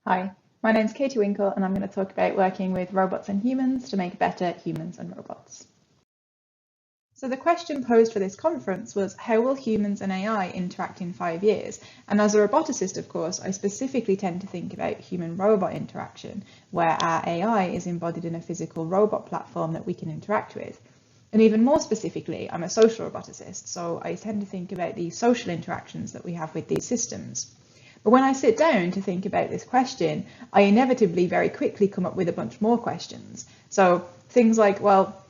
Hi, my name's Katie Winkle and I'm going to talk about working with robots and humans to make better humans and robots. So the question posed for this conference was, how will humans and AI interact in 5 years? And as a roboticist, of course, I specifically tend to think about human-robot interaction, where our AI is embodied in a physical robot platform that we can interact with. And even more specifically, I'm a social roboticist, so I tend to think about the social interactions that we have with these systems. But when I sit down to think about this question, I inevitably very quickly come up with a bunch more questions. So things like, well,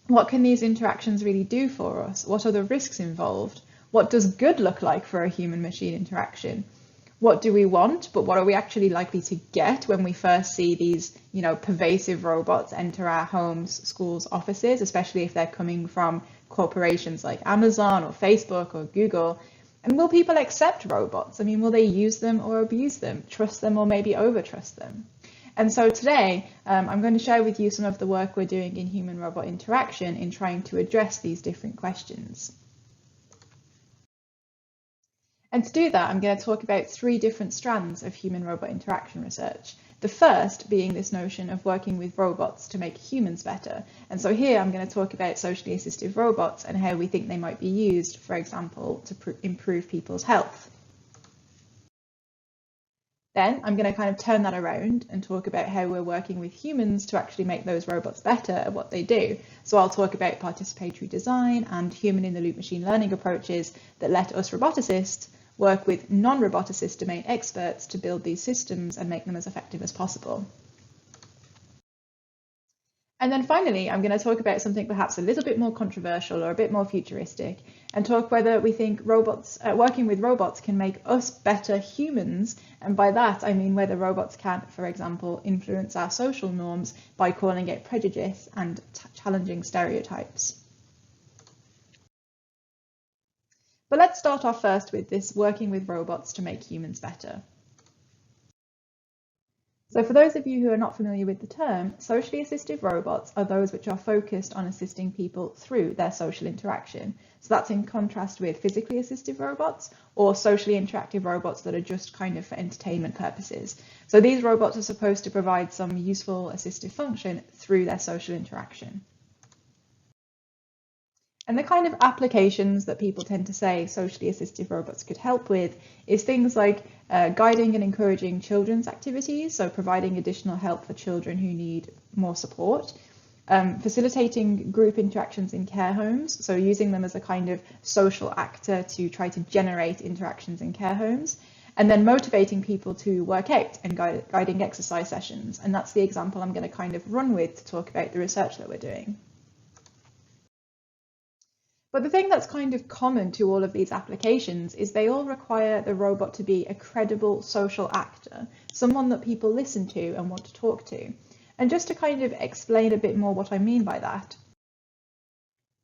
what can these interactions really do for us? What are the risks involved? What does good look like for a human-machine interaction? What do we want, but what are we actually likely to get when we first see these, pervasive robots enter our homes, schools, offices, especially if they're coming from corporations like Amazon or Facebook or Google? And will people accept robots? I mean, will they use them or abuse them, trust them or maybe overtrust them? And so today, I'm going to share with you some of the work we're doing in human-robot interaction in trying to address these different questions. And to do that, I'm going to talk about 3 different strands of human-robot interaction research. The first being this notion of working with robots to make humans better. And so here I'm going to talk about socially assistive robots and how we think they might be used, for example, to improve people's health. Then I'm going to kind of turn that around and talk about how we're working with humans to actually make those robots better at what they do. So I'll talk about participatory design and human-in-the-loop machine learning approaches that let us roboticists work with non-roboticist domain experts to build these systems and make them as effective as possible. And then finally, I'm going to talk about something perhaps a little bit more controversial or a bit more futuristic, and talk whether we think working with robots can make us better humans. And by that, I mean whether robots can, for example, influence our social norms by calling out prejudice and challenging stereotypes. But let's start off first with this working with robots to make humans better. So for those of you who are not familiar with the term, socially assistive robots are those which are focused on assisting people through their social interaction. So that's in contrast with physically assistive robots or socially interactive robots that are just kind of for entertainment purposes. So these robots are supposed to provide some useful assistive function through their social interaction. And the kind of applications that people tend to say socially assistive robots could help with is things like guiding and encouraging children's activities, so providing additional help for children who need more support, facilitating group interactions in care homes, so using them as a kind of social actor to try to generate interactions in care homes, and then motivating people to work out and guiding exercise sessions. And that's the example I'm going to kind of run with to talk about the research that we're doing. But the thing that's kind of common to all of these applications is they all require the robot to be a credible social actor, someone that people listen to and want to talk to. And just to kind of explain a bit more what I mean by that,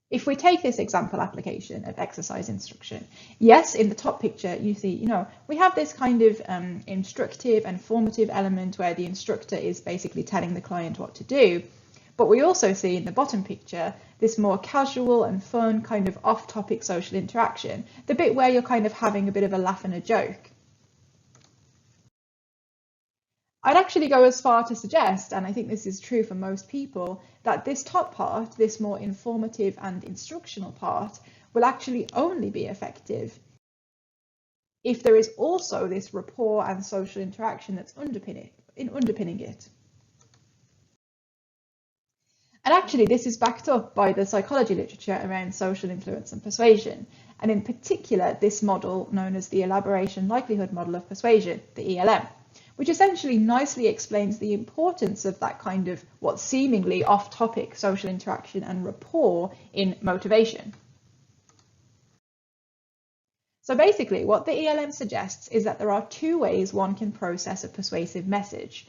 if we take this example application of exercise instruction, yes, in the top picture, you see, we have this kind of instructive and formative element where the instructor is basically telling the client what to do. But we also see in the bottom picture this more casual and fun kind of off-topic social interaction, the bit where you're kind of having a bit of a laugh and a joke. I'd actually go as far to suggest, and I think this is true for most people, that this top part, this more informative and instructional part, will actually only be effective if there is also this rapport and social interaction that's underpinning it. And actually, this is backed up by the psychology literature around social influence and persuasion, and in particular, this model known as the elaboration likelihood model of persuasion, the ELM, which essentially nicely explains the importance of that kind of what seemingly off-topic social interaction and rapport in motivation. So basically, what the ELM suggests is that there are 2 ways one can process a persuasive message.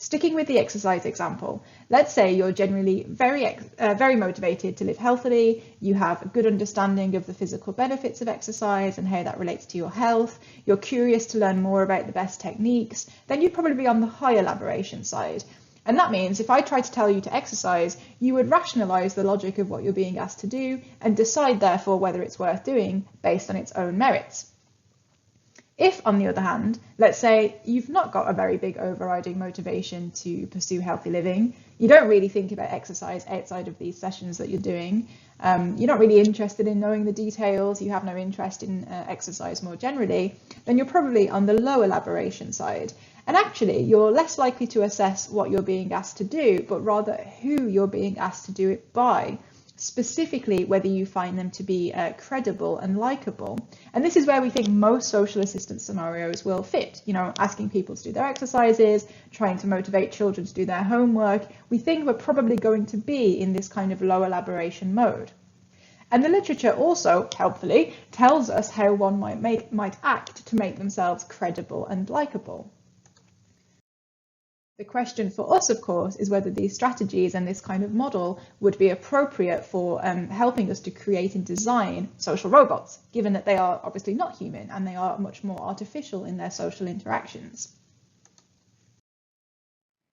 Sticking with the exercise example, let's say you're generally very motivated to live healthily, you have a good understanding of the physical benefits of exercise and how that relates to your health, you're curious to learn more about the best techniques, then you'd probably be on the high elaboration side. And that means if I try to tell you to exercise, you would rationalise the logic of what you're being asked to do and decide therefore whether it's worth doing based on its own merits. If, on the other hand, let's say you've not got a very big overriding motivation to pursue healthy living, you don't really think about exercise outside of these sessions that you're doing, you're not really interested in knowing the details, you have no interest in exercise more generally, then you're probably on the low elaboration side. And actually, you're less likely to assess what you're being asked to do, but rather who you're being asked to do it by. Specifically whether you find them to be credible and likable. And this is where we think most social assistance scenarios will fit. You know, asking people to do their exercises, trying to motivate children to do their homework. We think we're probably going to be in this kind of low elaboration mode. And the literature also, helpfully, tells us how one might act to make themselves credible and likable. The question for us, of course, is whether these strategies and this kind of model would be appropriate for helping us to create and design social robots, given that they are obviously not human and they are much more artificial in their social interactions.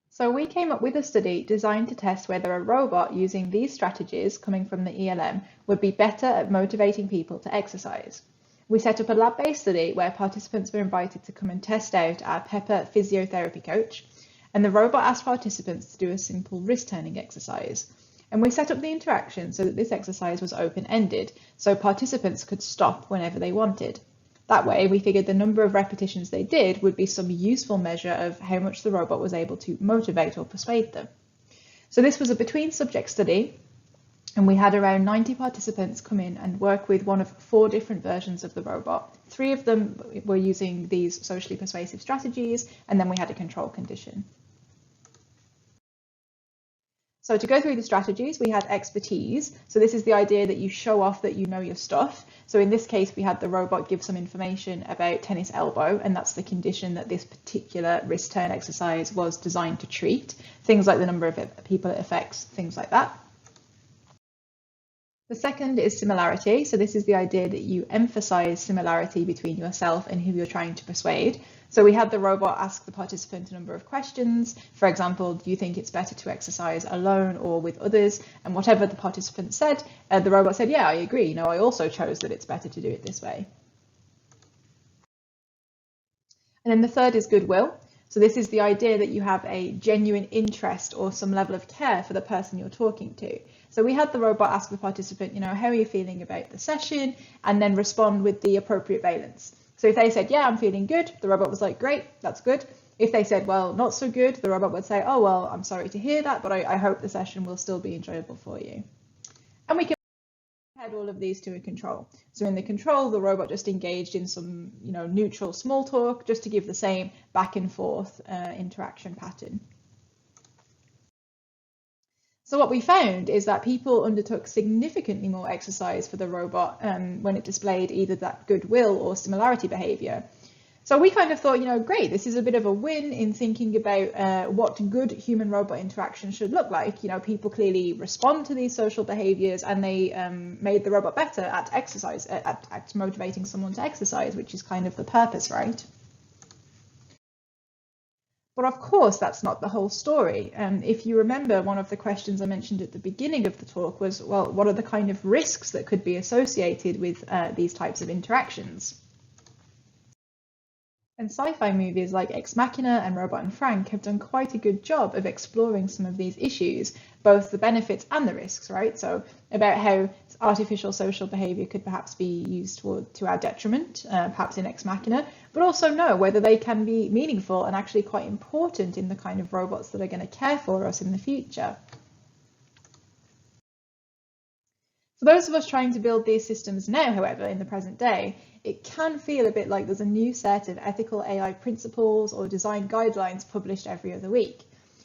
So we came up with a study designed to test whether a robot using these strategies coming from the ELM would be better at motivating people to exercise. We set up a lab-based study where participants were invited to come and test out our Pepper physiotherapy coach, and the robot asked participants to do a simple wrist turning exercise. And we set up the interaction so that this exercise was open-ended, so participants could stop whenever they wanted. That way, we figured the number of repetitions they did would be some useful measure of how much the robot was able to motivate or persuade them. So this was a between-subject study, and we had around 90 participants come in and work with one of 4 different versions of the robot. 3 of them were using these socially persuasive strategies, and then we had a control condition. So to go through the strategies, we had expertise. So this is the idea that you show off that you know your stuff. So in this case, we had the robot give some information about tennis elbow, and that's the condition that this particular wrist turn exercise was designed to treat. Things like the number of people it affects, things like that. The second is similarity. So this is the idea that you emphasize similarity between yourself and who you're trying to persuade. So we had the robot ask the participant a number of questions. For example, do you think it's better to exercise alone or with others? And whatever the participant said, the robot said, yeah, I agree. You know, I also chose that it's better to do it this way. And then the third is goodwill. So this is the idea that you have a genuine interest or some level of care for the person you're talking to. So we had the robot ask the participant, you know, how are you feeling about the session? And then respond with the appropriate valence. So if they said, yeah, I'm feeling good, the robot was like, great, that's good. If they said, well, not so good, the robot would say, oh, well, I'm sorry to hear that, but I hope the session will still be enjoyable for you. And we can add all of these to a control. So in the control, the robot just engaged in some, you know, neutral small talk just to give the same back and forth interaction pattern. So what we found is that people undertook significantly more exercise for the robot when it displayed either that goodwill or similarity behaviour. So we kind of thought, you know, great, this is a bit of a win in thinking about what good human-robot interaction should look like. You know, people clearly respond to these social behaviours, and they made the robot better at exercise, at motivating someone to exercise, which is kind of the purpose, right? But of course, that's not the whole story. If you remember, one of the questions I mentioned at the beginning of the talk was, well, what are the kind of risks that could be associated with these types of interactions? And sci-fi movies like Ex Machina and Robot and Frank have done quite a good job of exploring some of these issues, both the benefits and the risks, right? So about how artificial social behaviour could perhaps be used to our detriment, perhaps in Ex Machina, but also know whether they can be meaningful and actually quite important in the kind of robots that are going to care for us in the future. For those of us trying to build these systems now, however, in the present day, it can feel a bit like there's a new set of ethical AI principles or design guidelines published every other week.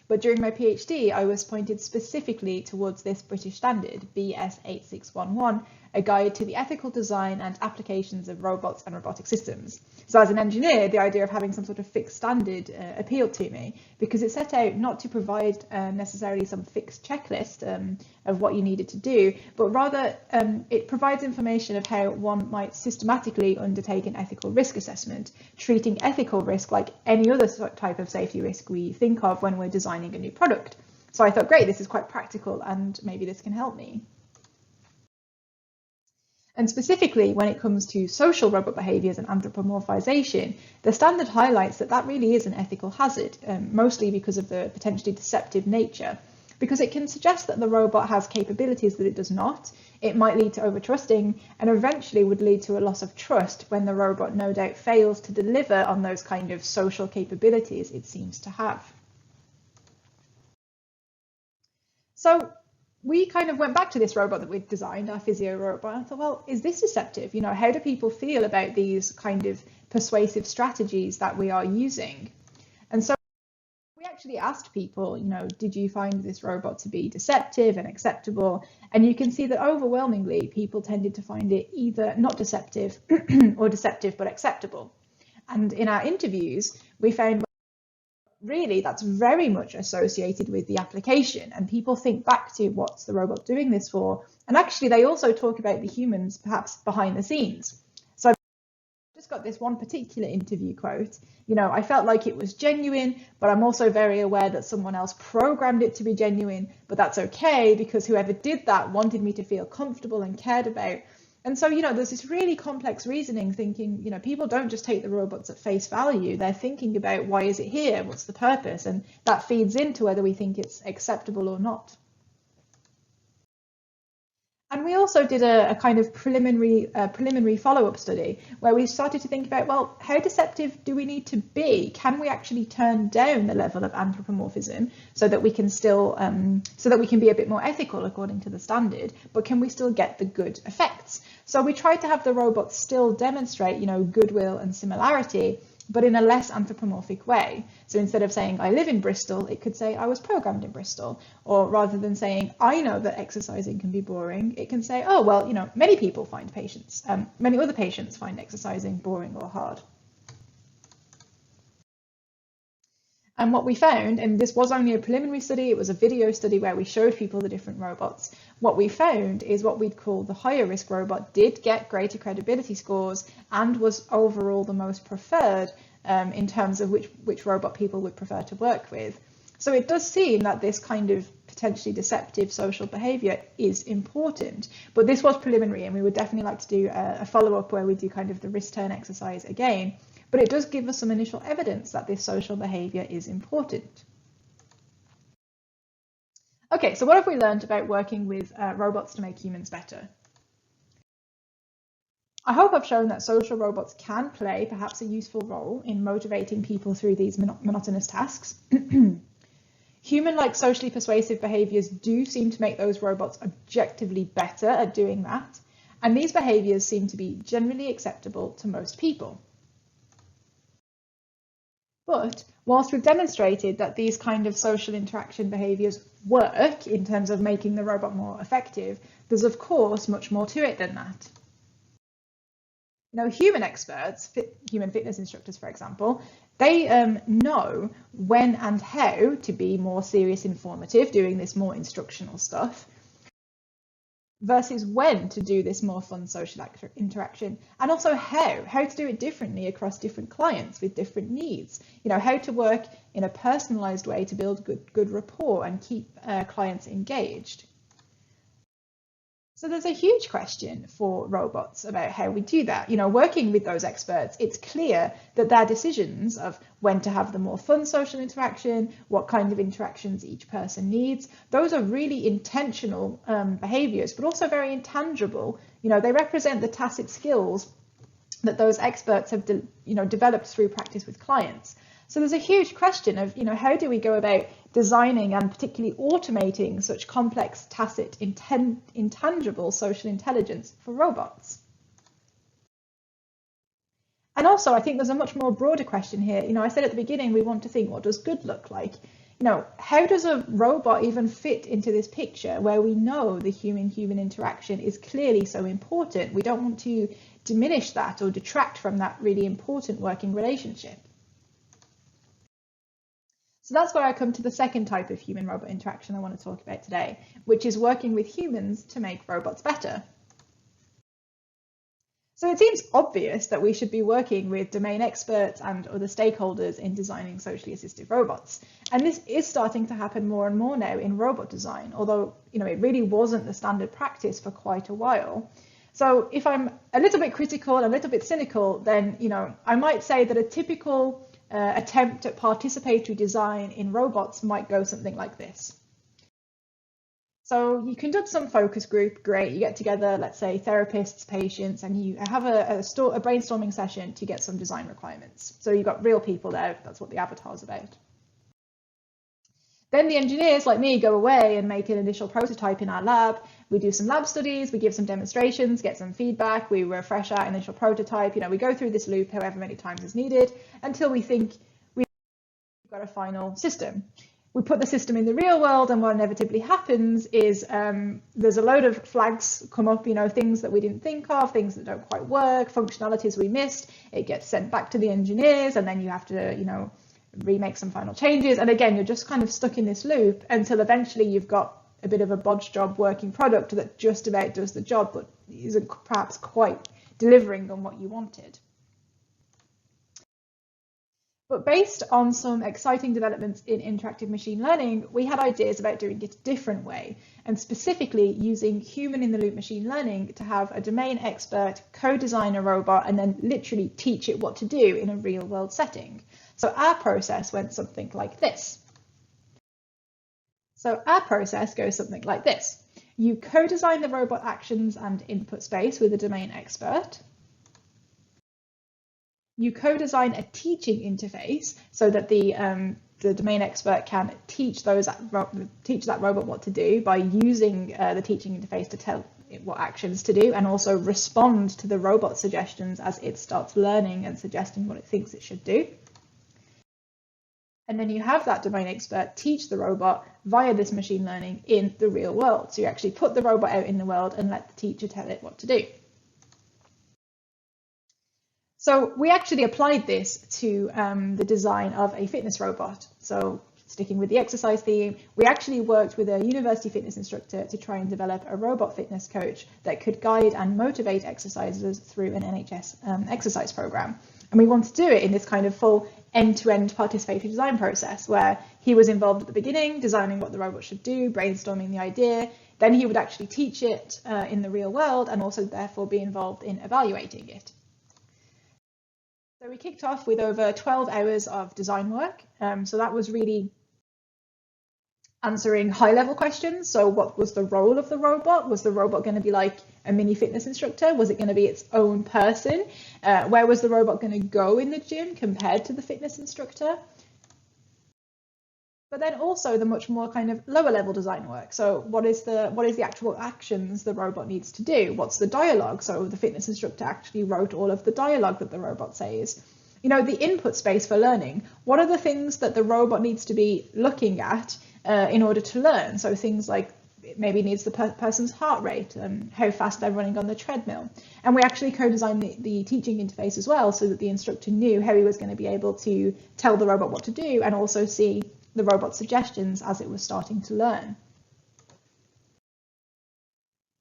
But during my PhD, I was pointed specifically towards this British standard, BS 8611, a guide to the ethical design and applications of robots and robotic systems. So as an engineer, the idea of having some sort of fixed standard appealed to me, because it set out not to provide necessarily some fixed checklist of what you needed to do, but rather it provides information of how one might systematically undertake an ethical risk assessment, treating ethical risk like any other type of safety risk we think of when we're designing a new product. So I thought, great, this is quite practical and maybe this can help me. And specifically, when it comes to social robot behaviours and anthropomorphization, the standard highlights that that really is an ethical hazard, mostly because of the potentially deceptive nature, because it can suggest that the robot has capabilities that it does not. It might lead to overtrusting and eventually would lead to a loss of trust when the robot no doubt fails to deliver on those kind of social capabilities it seems to have. So we kind of went back to this robot that we'd designed, our physio robot, and I thought, well, is this deceptive? You know, how do people feel about these kind of persuasive strategies that we are using? And so we actually asked people, you know, did you find this robot to be deceptive and acceptable? And you can see that overwhelmingly people tended to find it either not deceptive or deceptive but acceptable. And in our interviews, we found really that's very much associated with the application, and people think back to what's the robot doing this for, and actually they also talk about the humans perhaps behind the scenes. So I've just got this one particular interview quote, you know, I felt like it was genuine, but I'm also very aware that someone else programmed it to be genuine, but that's okay because whoever did that wanted me to feel comfortable and cared about. And so, you know, there's this really complex reasoning thinking, you know, people don't just take the robots at face value. They're thinking about why is it here? What's the purpose? And that feeds into whether we think it's acceptable or not. And we also did a kind of preliminary follow-up study where we started to think about, well, how deceptive do we need to be? Can we actually turn down the level of anthropomorphism so that we can still, so that we can be a bit more ethical according to the standard, but can we still get the good effects? So we tried to have the robots still demonstrate, you know, goodwill and similarity, but in a less anthropomorphic way. So instead of saying, I live in Bristol, it could say, I was programmed in Bristol. Or rather than saying, I know that exercising can be boring, it can say, oh, well, you know, many other patients find exercising boring or hard. And what we found, and this was only a preliminary study, it was a video study where we showed people the different robots. What we found is what we'd call the higher risk robot did get greater credibility scores and was overall the most preferred in terms of which robot people would prefer to work with. So it does seem that this kind of potentially deceptive social behaviour is important, but this was preliminary and we would definitely like to do a follow-up where we do kind of the risk turn exercise again. But it does give us some initial evidence that this social behaviour is important. Okay, so what have we learned about working with robots to make humans better? I hope I've shown that social robots can play perhaps a useful role in motivating people through these monotonous tasks. Human-like socially persuasive behaviours do seem to make those robots objectively better at doing that, and these behaviours seem to be generally acceptable to most people. But whilst we've demonstrated that these kind of social interaction behaviours work in terms of making the robot more effective, there's of course much more to it than that. You know, human experts, human fitness instructors, for example, they know when and how to be more serious informative, doing this more instructional stuff, versus when to do this more fun social interaction, and also how to do it differently across different clients with different needs. You know, how to work in a personalized way to build good rapport and keep clients engaged. So there's a huge question for robots about how we do that. You know, working with those experts, it's clear that their decisions of when to have the more fun social interaction, what kind of interactions each person needs, those are really intentional behaviors, but also very intangible. You know, they represent the tacit skills that those experts have developed through practice with clients. So there's a huge question of, you know, how do we go about designing and particularly automating such complex, tacit, intangible social intelligence for robots? And also, I think there's a much more broader question here. You know, I said at the beginning, we want to think, what does good look like? You know, how does a robot even fit into this picture where we know the human-human interaction is clearly so important? We don't want to diminish that or detract from that really important working relationship. So that's where I come to the second type of human-robot interaction I want to talk about today, which is working with humans to make robots better. So it seems obvious that we should be working with domain experts and other stakeholders in designing socially assistive robots. And this is starting to happen more and more now in robot design, although, you know, it really wasn't the standard practice for quite a while. So if I'm a little bit critical and a little bit cynical, then, you know, I might say that a typical attempt at participatory design in robots might go something like this. So you conduct some focus group, great, you get together, let's say therapists, patients, and you have a brainstorming session to get some design requirements. So you've got real people there, that's what the avatar is about. Then the engineers like me go away and make an initial prototype in our lab. We do some lab studies, we give some demonstrations, get some feedback, we refresh our initial prototype. You know, we go through this loop however many times is needed until we think we've got a final system. We put the system in the real world, and what inevitably happens is there's a load of flags come up, you know, things that we didn't think of, things that don't quite work, functionalities we missed. It gets sent back to the engineers, and then you have to, you know, remake some final changes. And again, you're just kind of stuck in this loop until eventually you've got a bit of a bodge job working product that just about does the job, but isn't perhaps quite delivering on what you wanted. But based on some exciting developments in interactive machine learning, we had ideas about doing it a different way, and specifically using human-in-the-loop machine learning to have a domain expert co-design a robot and then literally teach it what to do in a real-world setting. So our process went something like this. So our process goes something like this. You co-design the robot actions and input space with a domain expert. You co-design a teaching interface so that the domain expert can teach that robot what to do by using the teaching interface to tell it what actions to do, and also respond to the robot suggestions as it starts learning and suggesting what it thinks it should do. And then you have that domain expert teach the robot via this machine learning in the real world. So you actually put the robot out in the world and let the teacher tell it what to do. So we actually applied this to the design of a fitness robot. So sticking with the exercise theme, we actually worked with a university fitness instructor to try and develop a robot fitness coach that could guide and motivate exercisers through an NHS exercise program. And we wanted to do it in this kind of full end-to-end participatory design process where he was involved at the beginning, designing what the robot should do, brainstorming the idea. Then he would actually teach it in the real world and also therefore be involved in evaluating it. So we kicked off with over 12 hours of design work. So that was really answering high-level questions. So what was the role of the robot? Was the robot going to be like a mini fitness instructor? Was it going to be its own person? Where was the robot going to go in the gym compared to the fitness instructor? But then also the much more kind of lower level design work. So what is the actual actions the robot needs to do? What's the dialogue? So the fitness instructor actually wrote all of the dialogue that the robot says. You know, the input space for learning. What are the things that the robot needs to be looking at in order to learn? So things like it maybe needs the person's heart rate, how fast they're running on the treadmill. And we actually co-designed the teaching interface as well, so that the instructor knew how he was going to be able to tell the robot what to do and also see the robot's suggestions as it was starting to learn.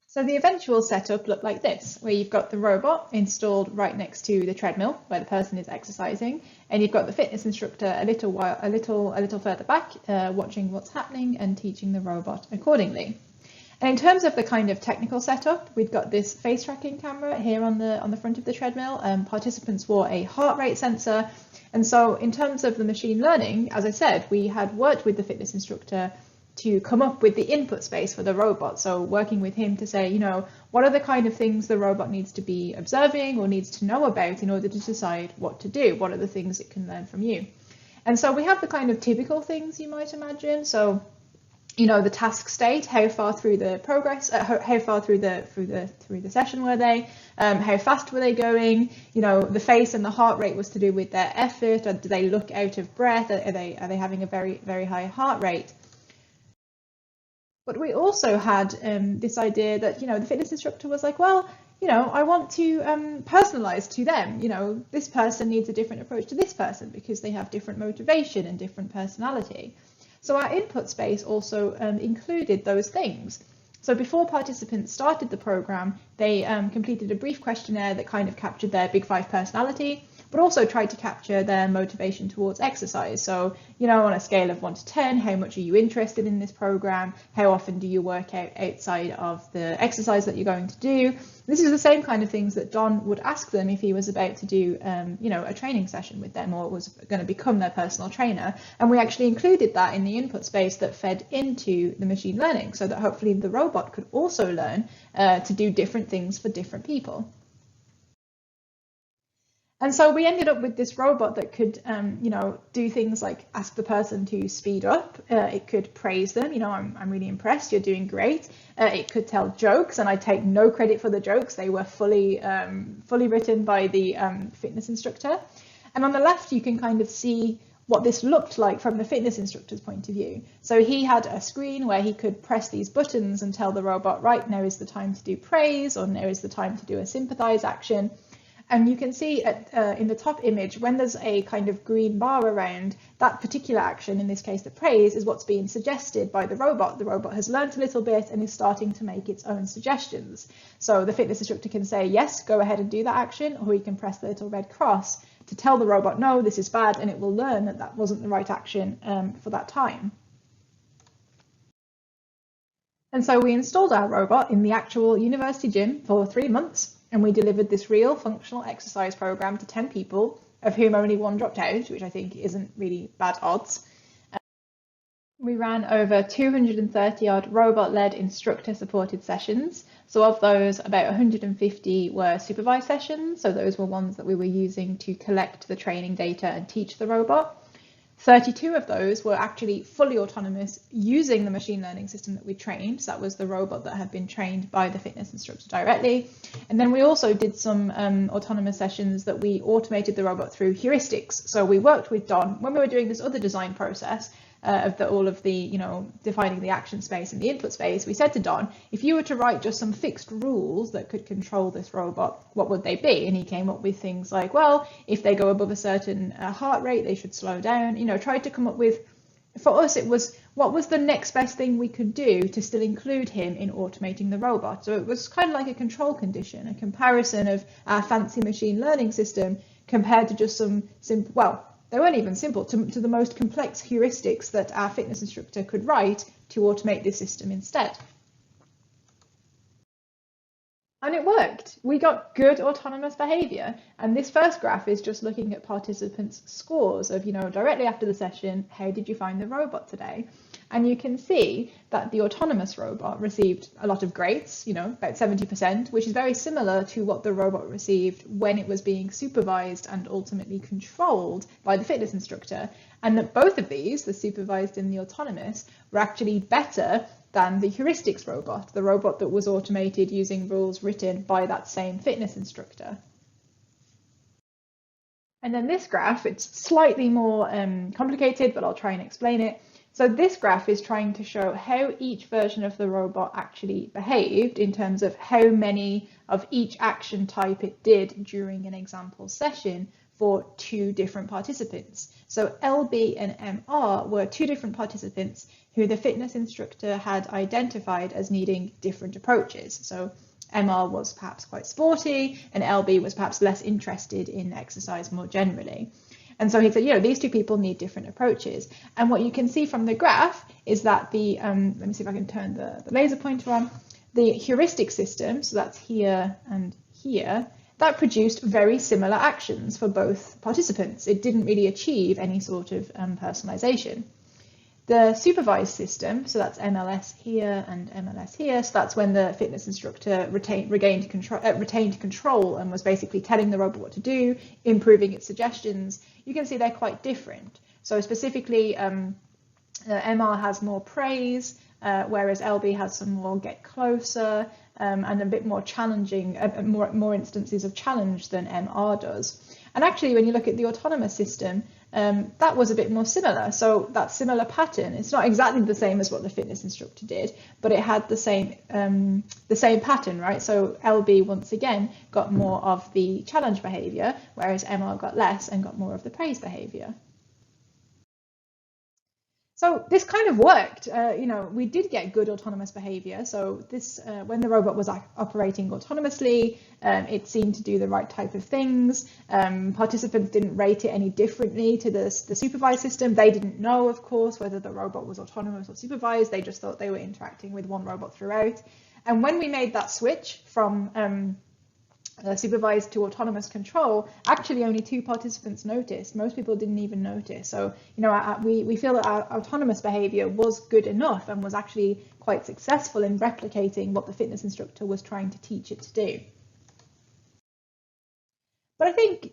So the eventual setup looked like this, where you've got the robot installed right next to the treadmill where the person is exercising, and you've got the fitness instructor a little further back, watching what's happening and teaching the robot accordingly. And in terms of the kind of technical setup, we've got this face tracking camera here on the front of the treadmill. Participants wore a heart rate sensor. And so in terms of the machine learning, as I said, we had worked with the fitness instructor to come up with the input space for the robot. So working with him to say, you know, what are the kind of things the robot needs to be observing or needs to know about in order to decide what to do? What are the things it can learn from you? And so we have the kind of typical things you might imagine. So, you know, the task state, how far through the progress, how far through the session were they, how fast were they going, you know, the face and the heart rate was to do with their effort, or do they look out of breath, are they having a very, very high heart rate? But we also had this idea that, you know, the fitness instructor was like, well, you know, I want to personalize to them, you know, this person needs a different approach to this person because they have different motivation and different personality. So our input space also included those things. So before participants started the program, they completed a brief questionnaire that kind of captured their Big Five personality. but also tried to capture their motivation towards exercise. So, you know, on a scale of 1 to 10, how much are you interested in this program? How often do you work out outside of the exercise that you're going to do? This is the same kind of things that Don would ask them if he was about to do, you know, a training session with them or was going to become their personal trainer. And we actually included that in the input space that fed into the machine learning so that hopefully the robot could also learn to do different things for different people. And so we ended up with this robot that could, you know, do things like ask the person to speed up. It could praise them. You know, I'm really impressed. You're doing great. It could tell jokes, and I take no credit for the jokes. They were fully written by the fitness instructor. And on the left, you can kind of see what this looked like from the fitness instructor's point of view. So he had a screen where he could press these buttons and tell the robot, right, now is the time to do praise, or now is the time to do a sympathize action. And you can see in the top image, when there's a kind of green bar around, that particular action, in this case the praise, is what's being suggested by the robot. The robot has learned a little bit and is starting to make its own suggestions. So the fitness instructor can say, yes, go ahead and do that action, or he can press the little red cross to tell the robot, no, this is bad, and it will learn that that wasn't the right action for that time. And so we installed our robot in the actual university gym for 3 months. And we delivered this real functional exercise program to 10 people, of whom only 1 dropped out, which I think isn't really bad odds. We ran over 230 odd robot-led instructor-supported sessions. So of those, about 150 were supervised sessions. So those were ones that we were using to collect the training data and teach the robot. 32 of those were actually fully autonomous using the machine learning system that we trained. So that was the robot that had been trained by the fitness instructor directly. And then we also did some autonomous sessions that we automated the robot through heuristics. So we worked with Don when we were doing this other design process of all of the, you know, defining the action space and the input space. We said to Don, if you were to write just some fixed rules that could control this robot, what would they be? And he came up with things like, well, if they go above a certain heart rate, they should slow down. You know, tried to come up with, for us, it was what was the next best thing we could do to still include him in automating the robot. So it was kind of like a control condition, a comparison of our fancy machine learning system compared to just some simple, well, they weren't even simple, to the most complex heuristics that our fitness instructor could write to automate this system instead. And it worked. We got good autonomous behaviour. And this first graph is just looking at participants' scores of, you know, directly after the session, how did you find the robot today? And you can see that the autonomous robot received a lot of greats, you know, about 70%, which is very similar to what the robot received when it was being supervised and ultimately controlled by the fitness instructor. And that both of these, the supervised and the autonomous, were actually better than the heuristics robot, the robot that was automated using rules written by that same fitness instructor. And then this graph, it's slightly more complicated, but I'll try and explain it. So this graph is trying to show how each version of the robot actually behaved in terms of how many of each action type it did during an example session for 2 different participants. So LB and MR were 2 different participants who the fitness instructor had identified as needing different approaches. So MR was perhaps quite sporty and LB was perhaps less interested in exercise more generally. And so he said, you know, these 2 people need different approaches. And what you can see from the graph is that the, let me see if I can turn the laser pointer on, the heuristic system, so that's here and here, that produced very similar actions for both participants. It didn't really achieve any sort of personalization. The supervised system, so that's MLS here and MLS here, so that's when the fitness instructor retained control and was basically telling the robot what to do, improving its suggestions. You can see they're quite different. So specifically, MR has more praise, whereas LB has some more get closer and a bit more challenging, more instances of challenge than MR does. And actually, when you look at the autonomous system, that was a bit more similar. So that similar pattern, it's not exactly the same as what the fitness instructor did, but it had the same pattern, right? So LB once again got more of the challenge behavior, whereas MR got less and got more of the praise behavior. So this kind of worked. We did get good autonomous behavior. So this, when the robot was operating autonomously, it seemed to do the right type of things. Participants didn't rate it any differently to the supervised system. They didn't know, of course, whether the robot was autonomous or supervised. They just thought they were interacting with one robot throughout. And when we made that switch from supervised to autonomous control, actually only 2 participants noticed. Most people didn't even notice. So, we feel that our autonomous behavior was good enough and was actually quite successful in replicating what the fitness instructor was trying to teach it to do. But I think,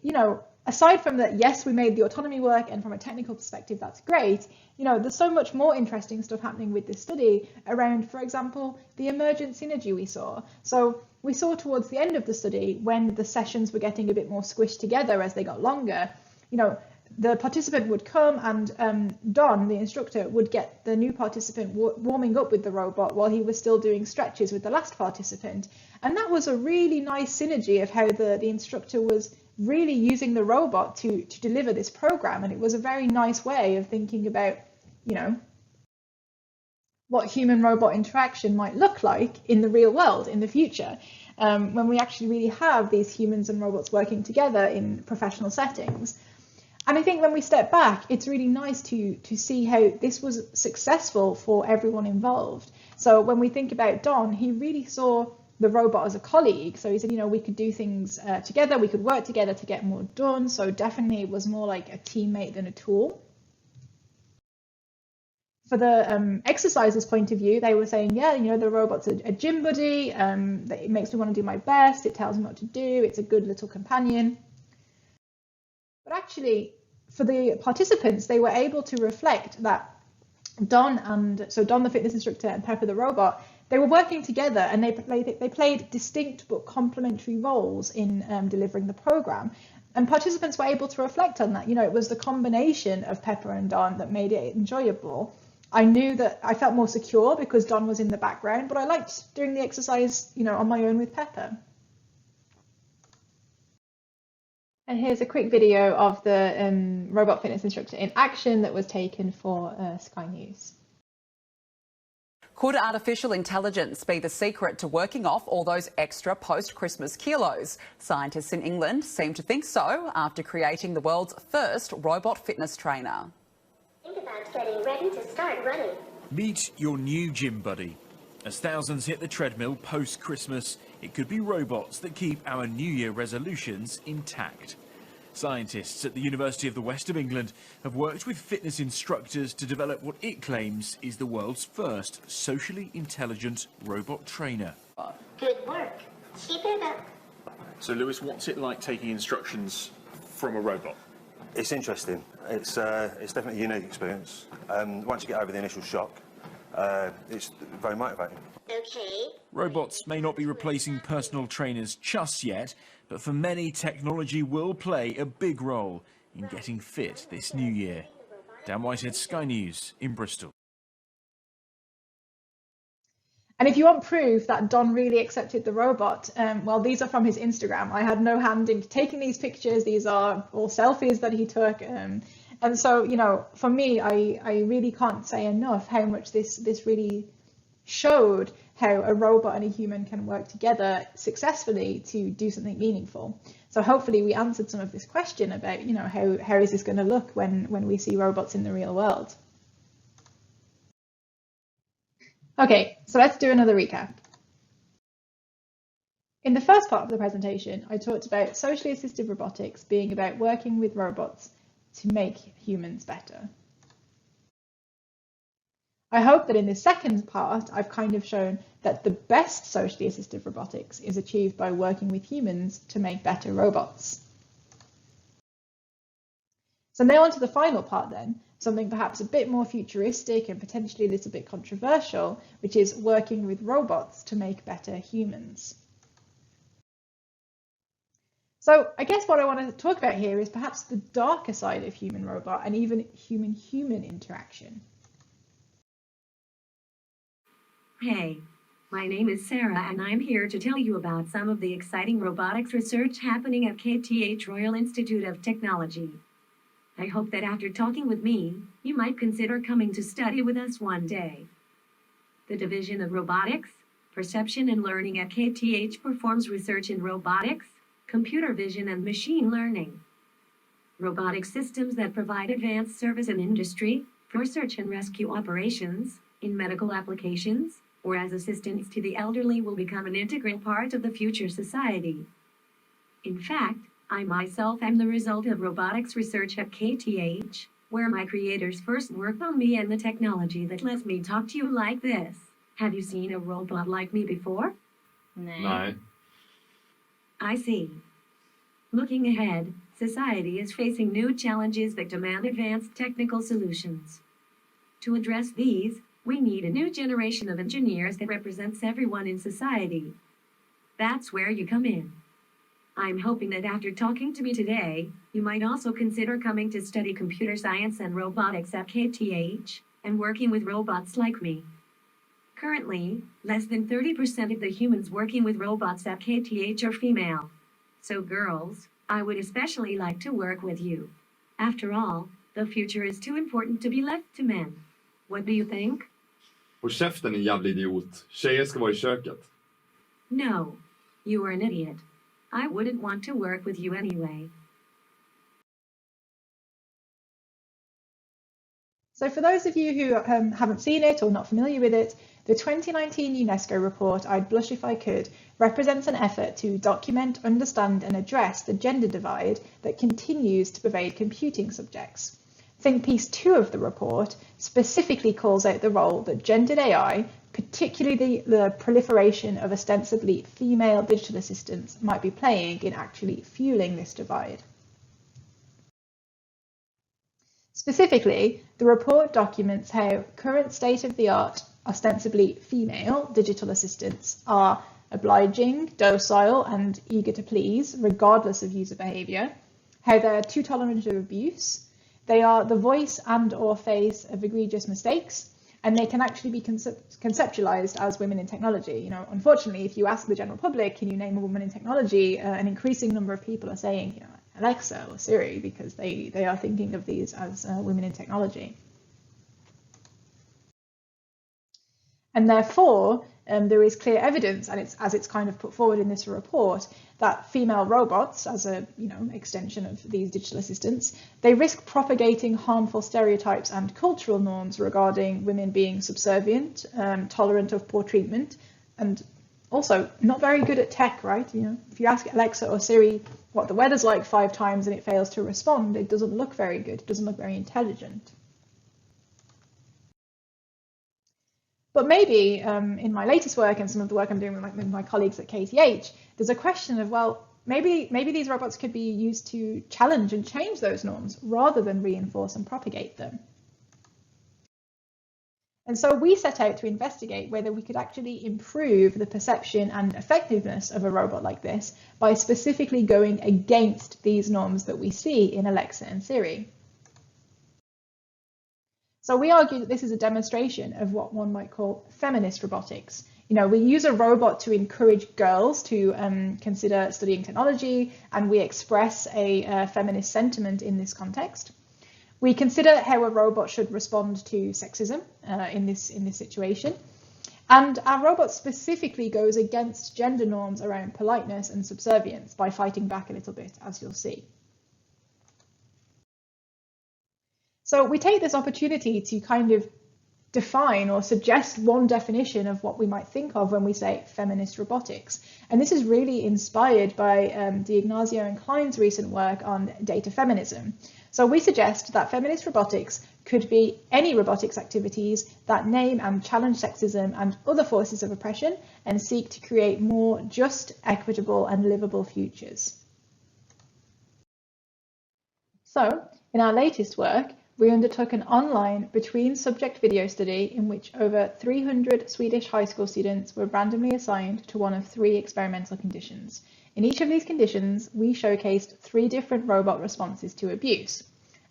aside from that, yes, we made the autonomy work, and from a technical perspective, that's great. There's so much more interesting stuff happening with this study around, for example, the emergent synergy we saw. So we saw towards the end of the study, when the sessions were getting a bit more squished together as they got longer, the participant would come and Don, the instructor, would get the new participant warming up with the robot while he was still doing stretches with the last participant. And that was a really nice synergy of how the instructor was really using the robot to deliver this program. And it was a very nice way of thinking about, what human-robot interaction might look like in the real world in the future, when we actually really have these humans and robots working together in professional settings. And I think when we step back, it's really nice to see how this was successful for everyone involved. So when we think about Don, he really saw the robot as a colleague. So he said, we could do things together, we could work together to get more done. So definitely it was more like a teammate than a tool. For the exercises point of view, they were saying, the robot's a gym buddy, it makes me want to do my best, it tells me what to do, it's a good little companion. But actually, for the participants, they were able to reflect that Don the fitness instructor and Pepper the robot, they were working together, and they played distinct but complementary roles in delivering the program. And participants were able to reflect on that. It was the combination of Pepper and Don that made it enjoyable. I knew that I felt more secure because Don was in the background, but I liked doing the exercise, on my own with Pepper. And here's a quick video of the robot fitness instructor in action that was taken for Sky News. Could artificial intelligence be the secret to working off all those extra post-Christmas kilos? Scientists in England seem to think so after creating the world's first robot fitness trainer. Think about getting ready to start running. Meet your new gym buddy. As thousands hit the treadmill post-Christmas, it could be robots that keep our New Year resolutions intact. Scientists at the University of the West of England have worked with fitness instructors to develop what it claims is the world's first socially intelligent robot trainer. Good work. Keep it up. So, Lewis, what's it like taking instructions from a robot? It's interesting. It's definitely a unique experience. Once you get over the initial shock, it's very motivating. Okay. Robots may not be replacing personal trainers just yet, but for many, technology will play a big role in getting fit this new year. Dan Whitehead, Sky News in Bristol. And if you want proof that Don really accepted the robot, well, these are from his Instagram. I had no hand in taking these pictures. These are all selfies that he took. And so, for me, I really can't say enough how much this really showed how a robot and a human can work together successfully to do something meaningful. So hopefully we answered some of this question about, how is this going to look when we see robots in the real world? Okay, so let's do another recap. In the first part of the presentation, I talked about socially assistive robotics being about working with robots to make humans better. I hope that in this second part, I've kind of shown that the best socially assistive robotics is achieved by working with humans to make better robots. So now on to the final part then, something perhaps a bit more futuristic and potentially a little bit controversial, which is working with robots to make better humans. So I guess what I want to talk about here is perhaps the darker side of human-robot and even human-human interaction. Hey, my name is Sarah and I'm here to tell you about some of the exciting robotics research happening at KTH Royal Institute of Technology. I hope that after talking with me, you might consider coming to study with us one day. The Division of Robotics, Perception and Learning at KTH performs research in robotics, computer vision and machine learning. Robotic systems that provide advanced service in industry, for search and rescue operations, in medical applications, or as assistants to the elderly will become an integral part of the future society. In fact, I myself am the result of robotics research at KTH, where my creators first worked on me and the technology that lets me talk to you like this. Have you seen a robot like me before? Nej. I see. Looking ahead, society is facing new challenges that demand advanced technical solutions. To address these, we need a new generation of engineers that represents everyone in society. That's where you come in. I'm hoping that after talking to me today, you might also consider coming to study computer science and robotics at KTH, and working with robots like me. Currently, less than 30% of the humans working with robots at KTH are female. So girls, I would especially like to work with you. After all, the future is too important to be left to men. What do you think? Och käften en jävla idiot. Tjejer ska vara i köket. No. You are an idiot. I wouldn't want to work with you anyway. So for those of you who haven't seen it or not familiar with it, the 2019 UNESCO report, I'd Blush If I Could, represents an effort to document, understand and address the gender divide that continues to pervade computing subjects. Think Piece 2 of the report specifically calls out the role that gendered AI, particularly the proliferation of ostensibly female digital assistants, might be playing in actually fueling this divide. Specifically, the report documents how current state-of-the-art, ostensibly female digital assistants are obliging, docile and eager to please, regardless of user behaviour, how they're too tolerant of abuse, they are the voice and or face of egregious mistakes, and they can actually be conceptualized as women in technology. You know, unfortunately, if you ask the general public, can you name a woman in technology, an increasing number of people are saying, you know, Alexa or Siri, because they are thinking of these as women in technology. And therefore, there is clear evidence, and it's kind of put forward in this report, that female robots, as a extension of these digital assistants, they risk propagating harmful stereotypes and cultural norms regarding women being subservient, tolerant of poor treatment, and also not very good at tech, right? You know, if you ask Alexa or Siri what the weather's like 5 times and it fails to respond, it doesn't look very good. It doesn't look very intelligent. But maybe in my latest work and some of the work I'm doing with my colleagues at KTH, there's a question of, well, maybe these robots could be used to challenge and change those norms rather than reinforce and propagate them. And so we set out to investigate whether we could actually improve the perception and effectiveness of a robot like this by specifically going against these norms that we see in Alexa and Siri. So we argue that this is a demonstration of what one might call feminist robotics. You know, we use a robot to encourage girls to consider studying technology, and we express a feminist sentiment in this context. We consider how a robot should respond to sexism in this situation. And our robot specifically goes against gender norms around politeness and subservience by fighting back a little bit, as you'll see. So we take this opportunity to kind of define or suggest one definition of what we might think of when we say feminist robotics. And this is really inspired by D'Ignazio and Klein's recent work on data feminism. So we suggest that feminist robotics could be any robotics activities that name and challenge sexism and other forces of oppression and seek to create more just, equitable and livable futures. So in our latest work, we undertook an online between-subject video study in which over 300 Swedish high school students were randomly assigned to one of 3 experimental conditions. In each of these conditions, we showcased 3 different robot responses to abuse.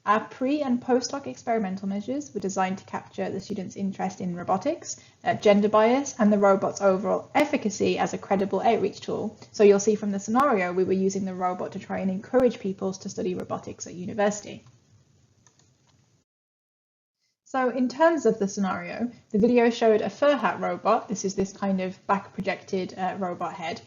Our pre- and post-hoc experimental measures were designed to capture the students' interest in robotics, gender bias, and the robot's overall efficacy as a credible outreach tool. So you'll see from the scenario, we were using the robot to try and encourage people to study robotics at university. So in terms of the scenario, the video showed a fur hat robot. This is this kind of back projected robot head,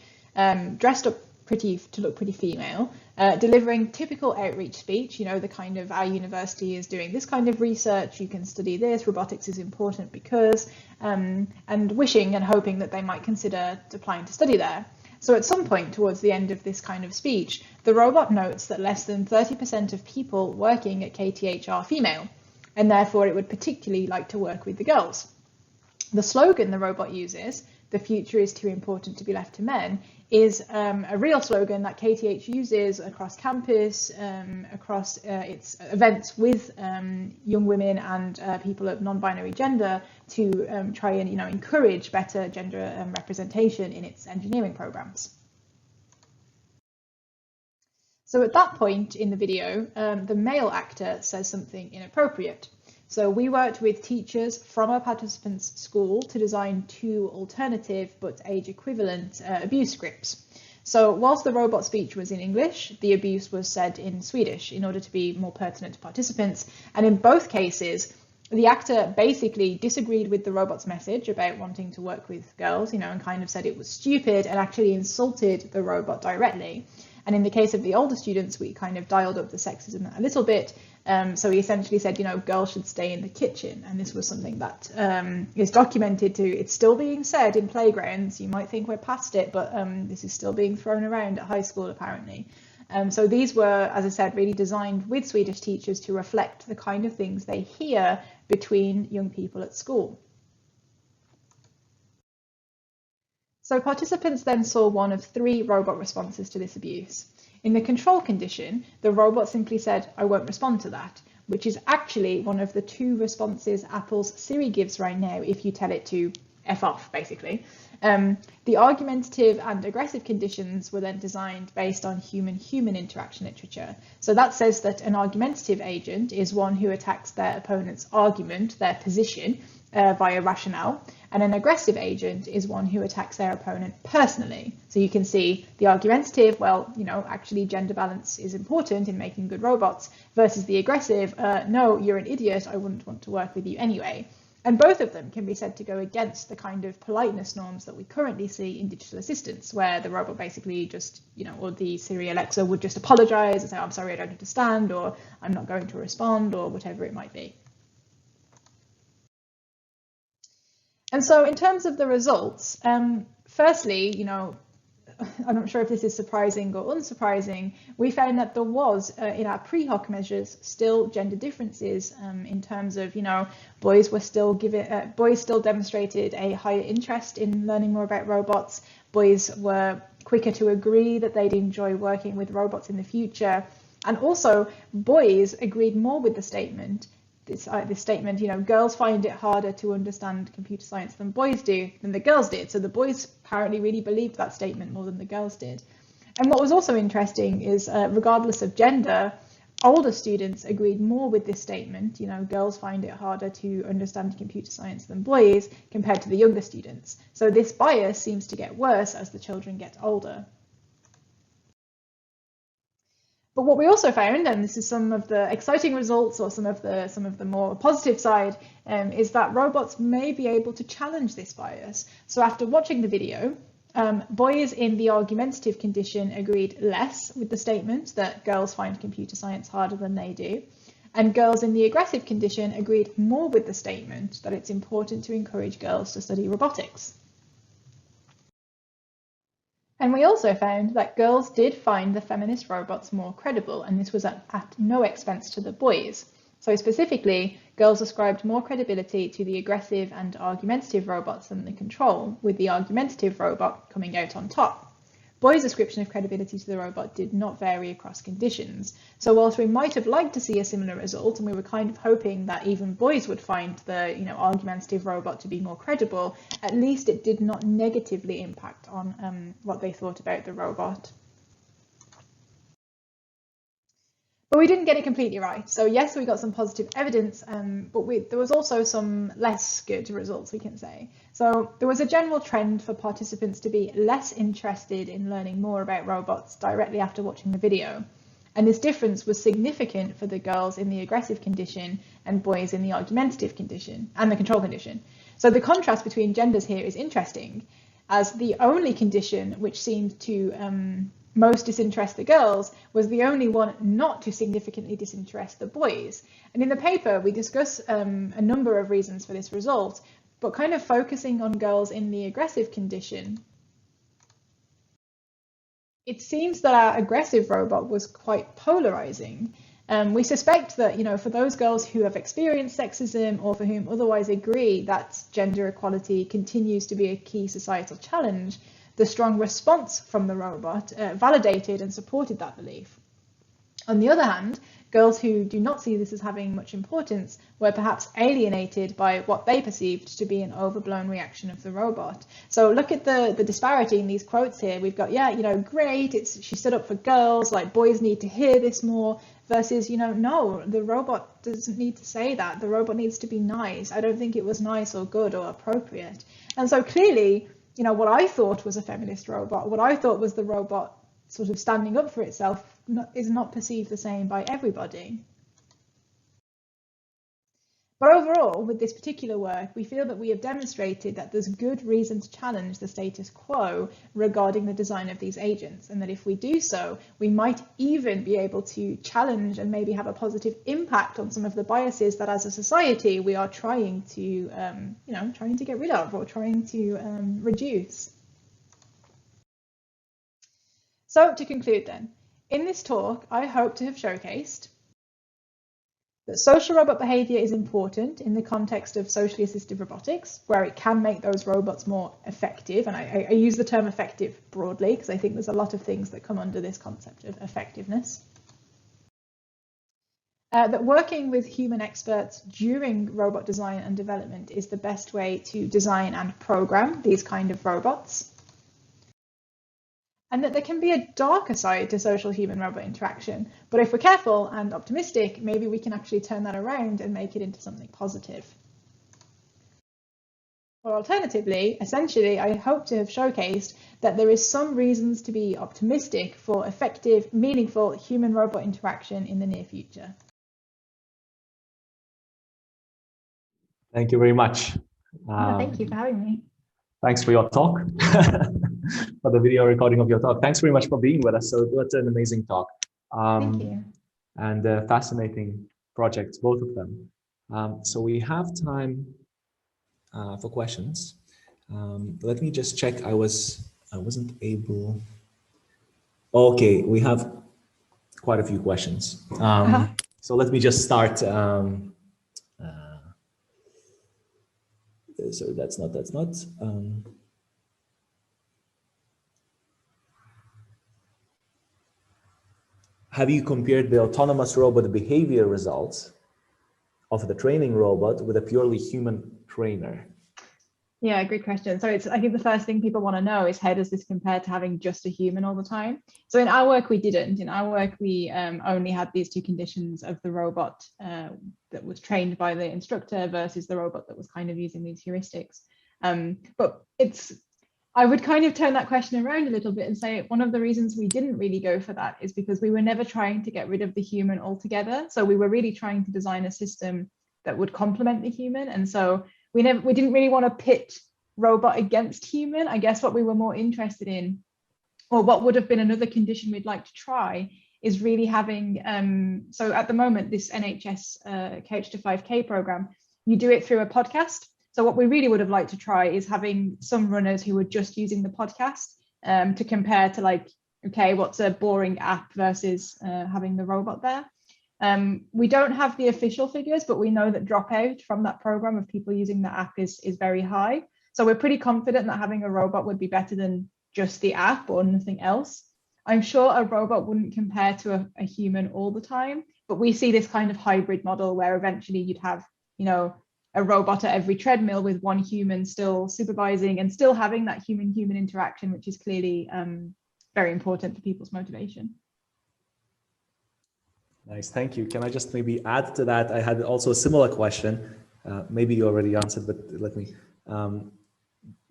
dressed up to look pretty female, delivering typical outreach speech, you know, the kind of our university is doing this kind of research, you can study this, robotics is important because, and wishing and hoping that they might consider applying to study there. So at some point towards the end of this kind of speech, the robot notes that less than 30% of people working at KTH are female, and therefore it would particularly like to work with the girls. The slogan the robot uses, "The future is too important to be left to men," is a real slogan that KTH uses across campus, across its events with young women and people of non-binary gender to try and encourage better gender representation in its engineering programs. So at that point in the video, the male actor says something inappropriate. So we worked with teachers from our participants' school to design 2 alternative but age equivalent abuse scripts. So whilst the robot speech was in English, the abuse was said in Swedish in order to be more pertinent to participants. And in both cases, the actor basically disagreed with the robot's message about wanting to work with girls, and kind of said it was stupid and actually insulted the robot directly. And in the case of the older students, we kind of dialed up the sexism a little bit. So he essentially said, girls should stay in the kitchen. And this was something that is documented too. It's still being said in playgrounds. You might think we're past it, but this is still being thrown around at high school, apparently. So these were, as I said, really designed with Swedish teachers to reflect the kind of things they hear between young people at school. So participants then saw one of 3 robot responses to this abuse. In the control condition, the robot simply said, "I won't respond to that," which is actually one of the 2 responses Apple's Siri gives right now if you tell it to F off, basically. The argumentative and aggressive conditions were then designed based on human-human interaction literature. So that says that an argumentative agent is one who attacks their opponent's argument, their position, via rationale, and an aggressive agent is one who attacks their opponent personally. So you can see the argumentative, well, actually gender balance is important in making good robots, versus the aggressive, no, you're an idiot, I wouldn't want to work with you anyway. And both of them can be said to go against the kind of politeness norms that we currently see in digital assistants, where the robot basically just, or the Siri Alexa would just apologize and say, "I'm sorry, I don't understand," or "I'm not going to respond," or whatever it might be. And so in terms of the results, firstly, I'm not sure if this is surprising or unsurprising, we found that there was, in our pre-hoc measures, still gender differences in terms of, boys still demonstrated a higher interest in learning more about robots. Boys were quicker to agree that they'd enjoy working with robots in the future. And also, boys agreed more with the statement. This statement, girls find it harder to understand computer science than the girls did. So the boys apparently really believed that statement more than the girls did. And what was also interesting is, regardless of gender, older students agreed more with this statement. Girls find it harder to understand computer science than boys compared to the younger students. So this bias seems to get worse as the children get older. But what we also found, and this is some of the exciting results or some of the more positive side, is that robots may be able to challenge this bias. So after watching the video, boys in the argumentative condition agreed less with the statement that girls find computer science harder than they do, and girls in the aggressive condition agreed more with the statement that it's important to encourage girls to study robotics. And we also found that girls did find the feminist robots more credible, and this was at no expense to the boys. So specifically, girls ascribed more credibility to the aggressive and argumentative robots than the control, with the argumentative robot coming out on top. Boys' ascription of credibility to the robot did not vary across conditions. So whilst we might have liked to see a similar result, and we were kind of hoping that even boys would find the argumentative robot to be more credible, at least it did not negatively impact on what they thought about the robot. But we didn't get it completely right. So yes, we got some positive evidence, but there was also some less good results, we can say. So there was a general trend for participants to be less interested in learning more about robots directly after watching the video. And this difference was significant for the girls in the aggressive condition and boys in the argumentative condition and the control condition. So the contrast between genders here is interesting, as the only condition which seemed to most disinterest the girls was the only one not to significantly disinterest the boys. And in the paper, we discuss a number of reasons for this result, but kind of focusing on girls in the aggressive condition, it seems that our aggressive robot was quite polarizing. We suspect that, for those girls who have experienced sexism or for whom otherwise agree that gender equality continues to be a key societal challenge, the strong response from the robot validated and supported that belief. On the other hand, girls who do not see this as having much importance were perhaps alienated by what they perceived to be an overblown reaction of the robot. So look at the disparity in these quotes here. We've got, great, she stood up for girls, like boys need to hear this more, versus, no, the robot doesn't need to say that. The robot needs to be nice. I don't think it was nice or good or appropriate. And so clearly, what I thought was a feminist robot, what I thought was the robot sort of standing up for itself, is not perceived the same by everybody. But overall, with this particular work, we feel that we have demonstrated that there's good reason to challenge the status quo regarding the design of these agents, and that if we do so, we might even be able to challenge and maybe have a positive impact on some of the biases that as a society we are trying to, trying to get rid of or trying to reduce. So to conclude then, in this talk, I hope to have showcased that social robot behaviour is important in the context of socially assistive robotics, where it can make those robots more effective. And I use the term effective broadly because I think there's a lot of things that come under this concept of effectiveness. That working with human experts during robot design and development is the best way to design and program these kind of robots. And that there can be a darker side to social human-robot interaction, but if we're careful and optimistic, maybe we can actually turn that around and make it into something positive. Or alternatively, essentially, I hope to have showcased that there is some reasons to be optimistic for effective, meaningful human-robot interaction in the near future. Thank you very much. Thank you for having me. Thanks for your talk, for the video recording of your talk. Thanks very much for being with us. So that's an amazing talk. Thank you. And fascinating projects, both of them. So we have time for questions. Let me just check. I wasn't able. Okay, we have quite a few questions. So let me just start. So that's not. Have you compared the autonomous robot behavior results of the training robot with a purely human trainer? Yeah, great question. So I think the first thing people want to know is, how does this compare to having just a human all the time? So in our work, we didn't. In our work, we only had these two conditions of the robot that was trained by the instructor versus the robot that was kind of using these heuristics. But I would kind of turn that question around a little bit and say one of the reasons we didn't really go for that is because we were never trying to get rid of the human altogether. So we were really trying to design a system that would complement the human. And so we didn't really want to pit robot against human. I guess what we were more interested in, or what would have been another condition we'd like to try, is really having, so at the moment, this NHS Couch to 5K program, you do it through a podcast. So what we really would have liked to try is having some runners who were just using the podcast to compare to, like, okay, what's a boring app versus having the robot there. We don't have the official figures, but we know that dropout from that program of people using the app is very high. So we're pretty confident that having a robot would be better than just the app or nothing else. I'm sure a robot wouldn't compare to a human all the time, but we see this kind of hybrid model where eventually you'd have, a robot at every treadmill with one human still supervising and still having that human-human interaction, which is clearly very important for people's motivation. Nice, thank you. Can I just maybe add to that? I had also a similar question. Maybe you already answered, but let me.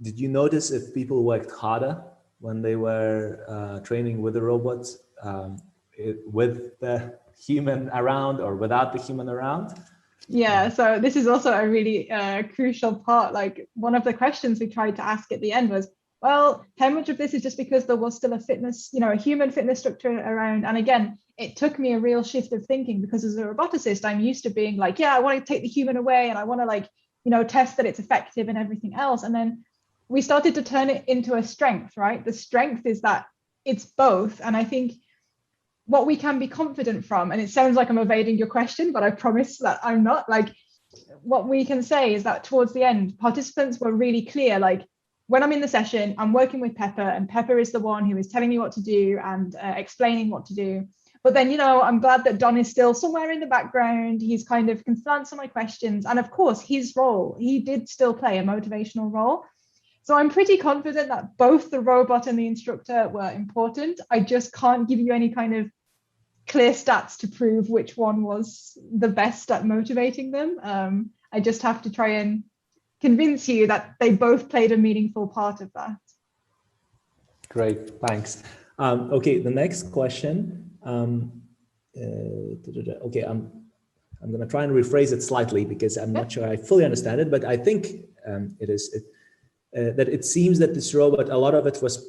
Did you notice if people worked harder when they were training with the robots with the human around or without the human around? Yeah, so this is also a really crucial part. Like one of the questions we tried to ask at the end was, well, how much of this is just because there was still a fitness, a human fitness structure around? And again, it took me a real shift of thinking, because as a roboticist, I'm used to being like, yeah, I want to take the human away and I want to test that it's effective and everything else. And then we started to turn it into a strength, right? The strength is that it's both. And I think what we can be confident from, and it sounds like I'm evading your question, but I promise that I'm not, like, what we can say is that towards the end, participants were really clear, like, when I'm in the session, I'm working with Pepper, and Pepper is the one who is telling me what to do and explaining what to do. But then, I'm glad that Don is still somewhere in the background. He's kind of can answer my questions. And of course, his role, he did still play a motivational role. So I'm pretty confident that both the robot and the instructor were important. I just can't give you any kind of clear stats to prove which one was the best at motivating them. I just have to try and convince you that they both played a meaningful part of that. Great, thanks. Okay, the next question. Okay, I'm going to try and rephrase it slightly because I'm not sure I fully understand it, but I think that it seems that this robot, a lot of it was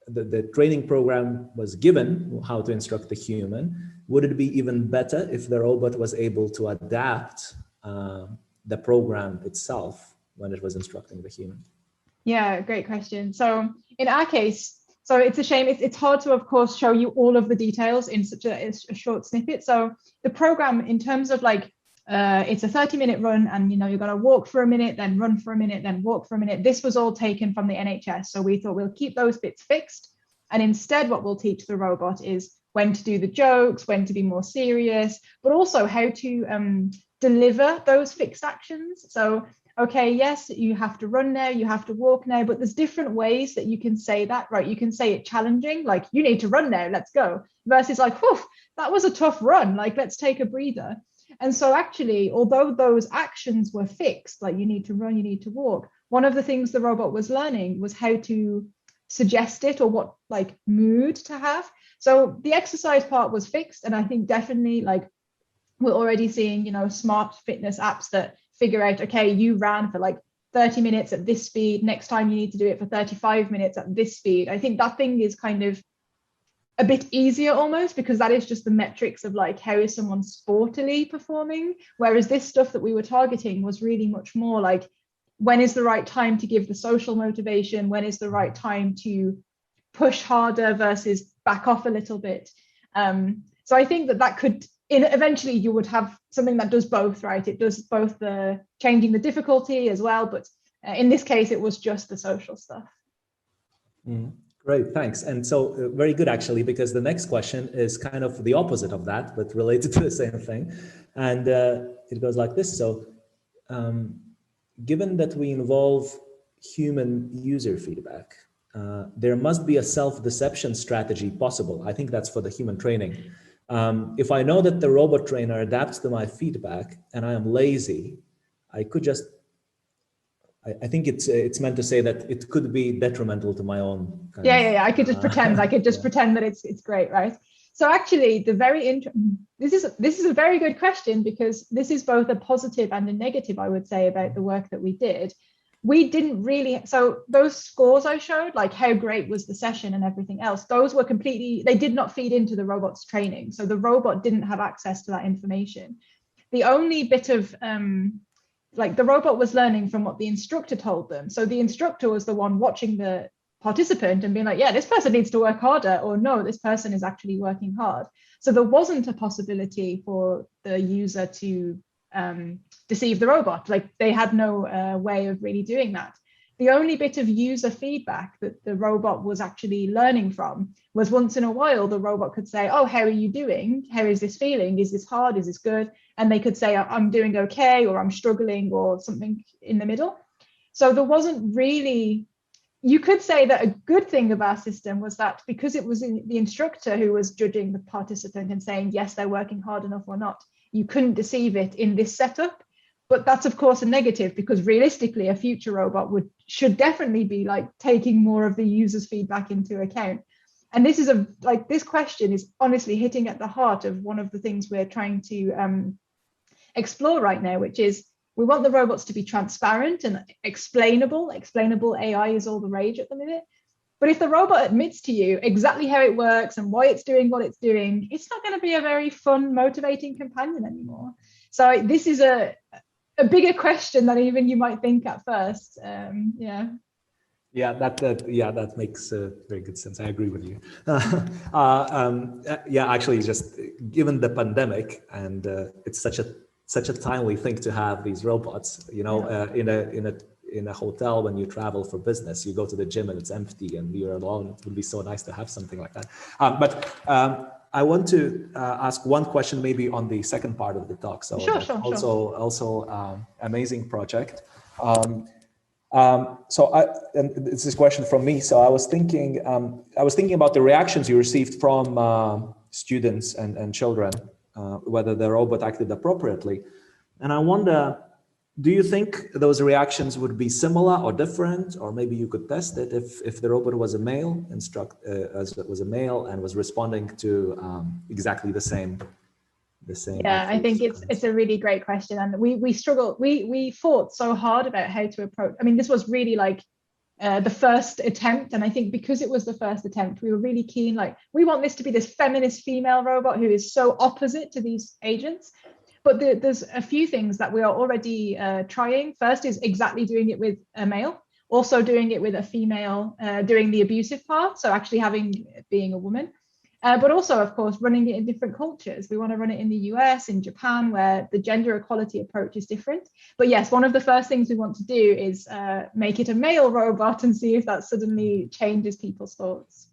the training program was given how to instruct the human. Would it be even better if the robot was able to adapt the program itself when it was instructing the human? Yeah, great question. So in our case, so it's a shame, it's hard to, of course, show you all of the details in such a short snippet. So the program, in terms of like, it's a 30-minute run, and you're going to walk for a minute, then run for a minute, then walk for a minute. This was all taken from the NHS. So we thought we'll keep those bits fixed. And instead, what we'll teach the robot is when to do the jokes, when to be more serious, but also how to deliver those fixed actions. So, okay, yes, you have to run now, you have to walk now, but there's different ways that you can say that, right? You can say it challenging, like, you need to run now, let's go, versus like, whew, that was a tough run, like, let's take a breather. And so actually, although those actions were fixed, like you need to run, you need to walk, one of the things the robot was learning was how to suggest it, or what like mood to have. So the exercise part was fixed. And I think definitely, like, we're already seeing, smart fitness apps that figure out, okay, you ran for like 30 minutes at this speed. Next time you need to do it for 35 minutes at this speed. I think that thing is kind of a bit easier almost, because that is just the metrics of like, how is someone sportily performing? Whereas this stuff that we were targeting was really much more like, when is the right time to give the social motivation? When is the right time to push harder versus back off a little bit? So I think that could, eventually you would have something that does both, right? It does both the changing the difficulty as well, but in this case, it was just the social stuff. Great, thanks. And so very good, actually, because the next question is kind of the opposite of that, but related to the same thing. And it goes like this. So given that we involve human user feedback, there must be a self-deception strategy possible. I think that's for the human training. If I know that the robot trainer adapts to my feedback and I am lazy, I could just, I think it's meant to say that it could be detrimental to my own. Yeah. I could just pretend. I could just pretend that it's great, right? So actually, this is a very good question, because this is both a positive and a negative, I would say, about the work that we did. We didn't really, so those scores I showed, like how great was the session and everything else, those were completely, they did not feed into the robot's training. So the robot didn't have access to that information. The only bit of, like the robot was learning from what the instructor told them. So the instructor was the one watching the participant and being like, yeah, this person needs to work harder, or no, this person is actually working hard. So there wasn't a possibility for the user to deceive the robot. Like they had no way of really doing that. The only bit of user feedback that the robot was actually learning from was once in a while, the robot could say, oh, how are you doing? How is this feeling? Is this hard? Is this good? And they could say, I'm doing okay, or I'm struggling, or something in the middle. So there wasn't really, you could say that a good thing of our system was that because it was the instructor who was judging the participant and saying, yes, they're working hard enough or not, you couldn't deceive it in this setup. But that's, of course, a negative, because realistically, a future robot should definitely be like taking more of the user's feedback into account. And this is this question is honestly hitting at the heart of one of the things we're trying to explore right now, which is we want the robots to be transparent and explainable. Explainable AI is all the rage at the minute. But if the robot admits to you exactly how it works and why it's doing what it's doing, it's not going to be a very fun, motivating companion anymore. So this is a bigger question than even you might think at first. Yeah, that makes very good sense. I agree with you. Yeah, actually, just given the pandemic, and it's such a timely thing to have these robots. You know, in a hotel when you travel for business, you go to the gym and it's empty and you're alone. It would be so nice to have something like that. But I want to ask one question, maybe on the second part of the talk. So sure. Also amazing project. And it's this question from me. So I was thinking about the reactions you received from students and children, whether the robot acted appropriately. And I wonder, do you think those reactions would be similar or different, or maybe you could test it if the robot was a male and was responding to exactly the same. Yeah, I think it's a really great question, and we struggled. We fought so hard about how to approach. I mean, this was really like the first attempt, and I think because it was the first attempt, we were really keen. Like, we want this to be this feminist female robot who is so opposite to these agents. But there's a few things that we are already trying. First is exactly doing it with a male, also doing it with a female, doing the abusive part, so actually being a woman. But also, of course, running it in different cultures. We want to run it in the US, in Japan, where the gender equality approach is different. But yes, one of the first things we want to do is make it a male robot and see if that suddenly changes people's thoughts.